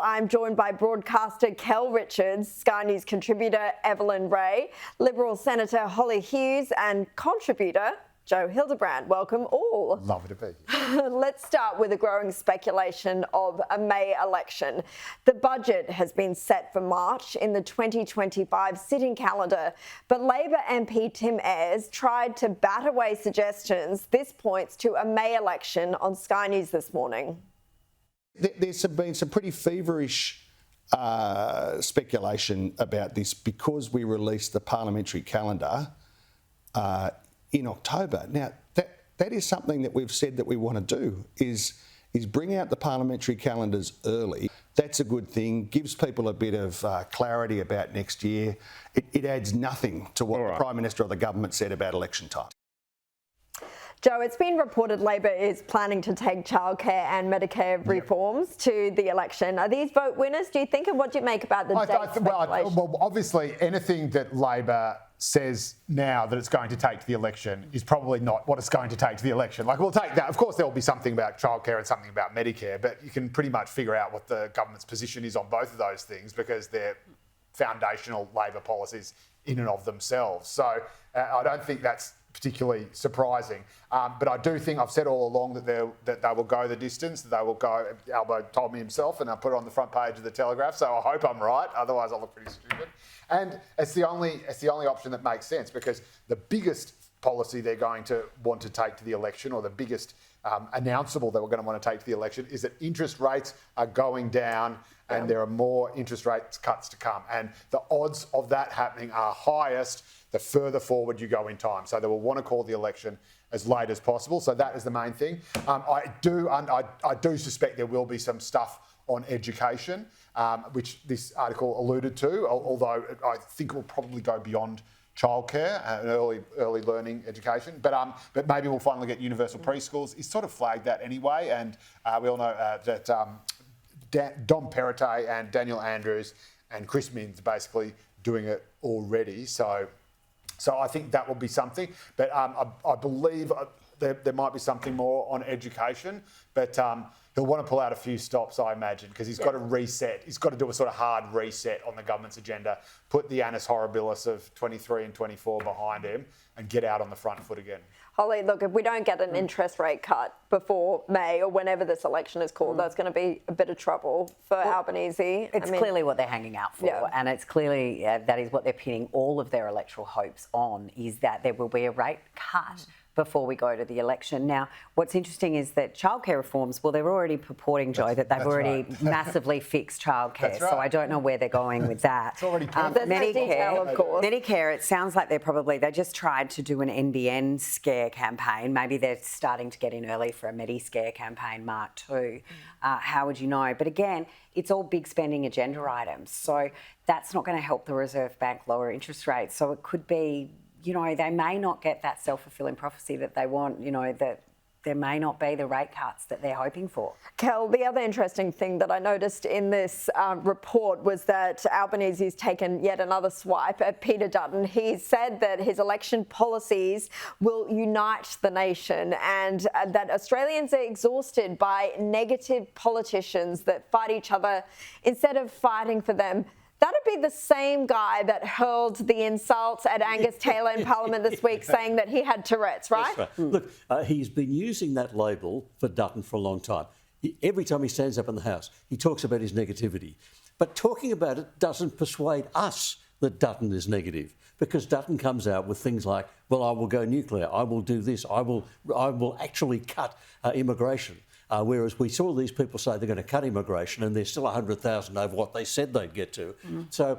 I'm joined by broadcaster Kel Richards, Sky News contributor Evelyn Ray, Liberal Senator Holly Hughes and contributor Joe Hildebrand. Welcome all. Lovely to be here. Let's start with a growing speculation of a May election. The budget has been set for March in the 2025 sitting calendar, but Labor MP Tim Ayers tried to bat away suggestions. This points to a May election on Sky News this morning. There's been some pretty feverish speculation about this because we released the parliamentary calendar in October. Now, that is something that we've said that we want to do, is bring out the parliamentary calendars early. That's a good thing, gives people a bit of clarity about next year. It adds nothing to what the Prime Minister or the government said about election time. Joe, it's been reported Labor is planning to take childcare and Medicare reforms to the election. Are these vote winners, do you think? And what do you make about the date speculation? Well, obviously, anything that Labor says now that it's going to take to the election is probably not what it's going to take to the election. Like, we'll take that. Of course, there will be something about childcare and something about Medicare, but you can pretty much figure out what the government's position is on both of those things because they're foundational Labor policies in and of themselves. So I don't think that's particularly surprising. But I do think, I've said all along that they will go the distance, that they will go, Albo told me himself, and I put it on the front page of the Telegraph, so I hope I'm right, otherwise I'll look pretty stupid. And it's the only option that makes sense, because the biggest policy they're going to want to take to the election, or the biggest announceable that we're going to want to take to the election, is that interest rates are going down and there are more interest rate cuts to come. And the odds of that happening are highest the further forward you go in time. So they will want to call the election as late as possible. So that is the main thing. I do suspect there will be some stuff on education, which this article alluded to, although I think it will probably go beyond childcare and early learning education. But maybe we'll finally get universal preschools. He's sort of flagged that anyway. And we all know that Dom Perrottet and Daniel Andrews and Chris Minns basically doing it already. So I think that will be something. But I believe there might be something more on education. But he'll want to pull out a few stops, I imagine, because he's got to reset. He's got to do a sort of hard reset on the government's agenda, put the annus horribilis of 23 and 24 behind him and get out on the front foot again. Holly, look, if we don't get an interest rate cut before May or whenever this election is called, that's going to be a bit of trouble for Albanese. It's clearly what they're hanging out for, and it's clearly that is what they're pinning all of their electoral hopes on, is that there will be a rate cut before we go to the election. Now, what's interesting is that childcare reforms, well, they're already purporting, Joe, that they've already massively fixed childcare. So I don't know where they're going with that. It's already Medicare, of course. Medicare, it sounds like they just tried to do an NBN scare campaign. Maybe they're starting to get in early for a Mediscare campaign, Mark 2. How would you know? But again, it's all big spending agenda items. So that's not going to help the Reserve Bank lower interest rates. So it could be, they may not get that self-fulfilling prophecy that they want, that there may not be the rate cuts that they're hoping for. Kel, the other interesting thing that I noticed in this report was that Albanese's taken yet another swipe at Peter Dutton. He said that his election policies will unite the nation and that Australians are exhausted by negative politicians that fight each other instead of fighting for them. That'd be the same guy that hurled the insults at Angus Taylor in Parliament this week, saying that he had Tourette's, right? That's right. Look, he's been using that label for Dutton for a long time. Every time he stands up in the House, he talks about his negativity. But talking about it doesn't persuade us that Dutton is negative, because Dutton comes out with things like, well, I will go nuclear, I will do this, I will actually cut immigration. Whereas we saw these people say they're going to cut immigration and they're still 100,000 over what they said they'd get to. So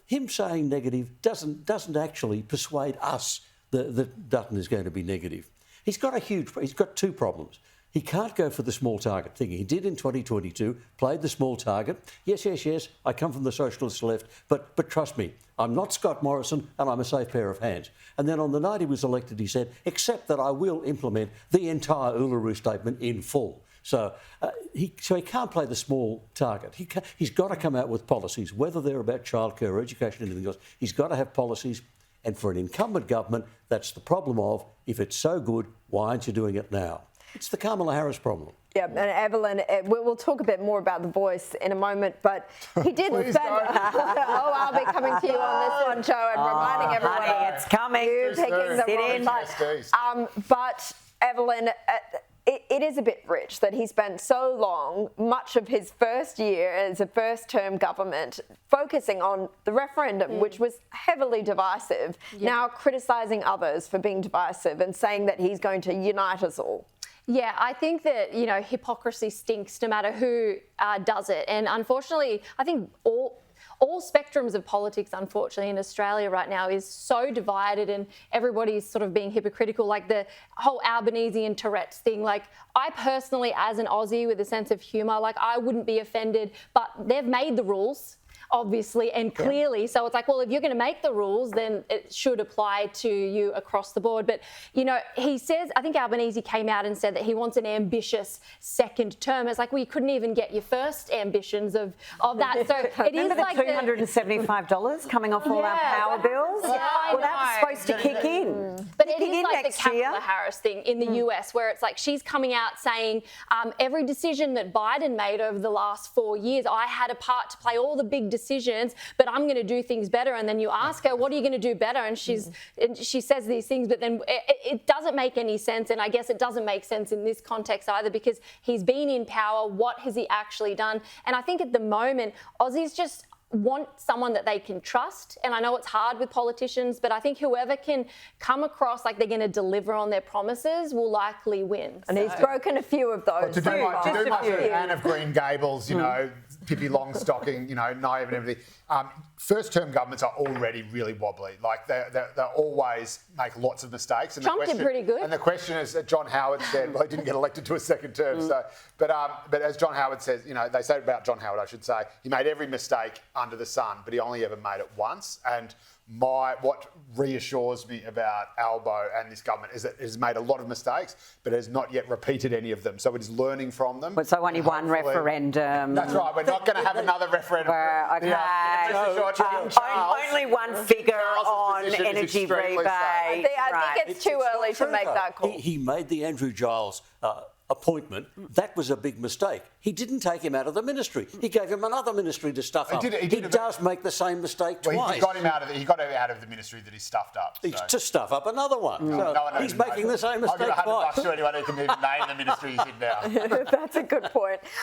him saying negative doesn't actually persuade us that Dutton is going to be negative. He's got two problems. He can't go for the small target thing. He did in 2022, played the small target. Yes, I come from the socialist left, but trust me, I'm not Scott Morrison and I'm a safe pair of hands. And then on the night he was elected, he said, except that I will implement the entire Uluru Statement in full. So he can't play the small target. He's got to come out with policies, whether they're about childcare or education or anything else. He's got to have policies. And for an incumbent government, that's the problem of, if it's so good, why aren't you doing it now? It's the Kamala Harris problem. Yeah, and Evelyn, we'll talk a bit more about The Voice in a moment, but he did Please spend. don't. Oh, I'll be coming to you on this one, Joe, and reminding everyone. honey, it's coming. You Too picking soon. the Sit wrong in. button. But Evelyn, it is a bit rich that he spent so long, much of his first year as a first-term government, focusing on the referendum, which was heavily divisive, now criticising others for being divisive and saying that he's going to unite us all. Yeah, I think that, hypocrisy stinks no matter who does it. And unfortunately, I think all spectrums of politics, unfortunately, in Australia right now is so divided and everybody's sort of being hypocritical, like the whole Albanese and Tourette's thing. Like, I personally, as an Aussie with a sense of humour, like, I wouldn't be offended, but they've made the rules, obviously, and clearly. So it's like, well, if you're going to make the rules, then it should apply to you across the board. But, he says, I think Albanese came out and said that he wants an ambitious second term. It's like, well, you couldn't even get your first ambitions of that. So it is Remember like the $275 coming off all our power bills? Yeah, I well, that's know. supposed to kick in. But Kick it is in like the next year. Kamala Harris thing in the US, where it's like she's coming out saying every decision that Biden made over the last 4 years, I had a part to play, all the big decisions, but I'm going to do things better. And then you ask her, what are you going to do better? And she says these things, but then it doesn't make any sense. And I guess it doesn't make sense in this context either, because he's been in power. What has he actually done? And I think at the moment, Aussies just want someone that they can trust. And I know it's hard with politicians, but I think whoever can come across like they're going to deliver on their promises will likely win. And he's broken a few of those. To do my few. Anne of Green Gables, Pippi Longstocking, naive and everything. First-term governments are already really wobbly. Like they always make lots of mistakes. And Trump did pretty good. And the question is, John Howard said, well, he didn't get elected to a second term. So, but as John Howard says, they say about John Howard, I should say, he made every mistake under the sun, but he only ever made it once. And what reassures me about Albo and this government is that it has made a lot of mistakes, but has not yet repeated any of them. So it is learning from them. But so only one referendum. That's right. We're not going to have another referendum. Okay. Only one figure on energy rebate. I think it's too early to make that call. He made the Andrew Giles appointment. That was a big mistake. He didn't take him out of the ministry. He gave him another ministry to stuff up. He does make the same mistake twice. He got him out of the ministry that he stuffed up. So. To stuff up another one. He's making the same mistake I'll give $100 twice. to anyone who can even name the ministry he's in now. That's a good point.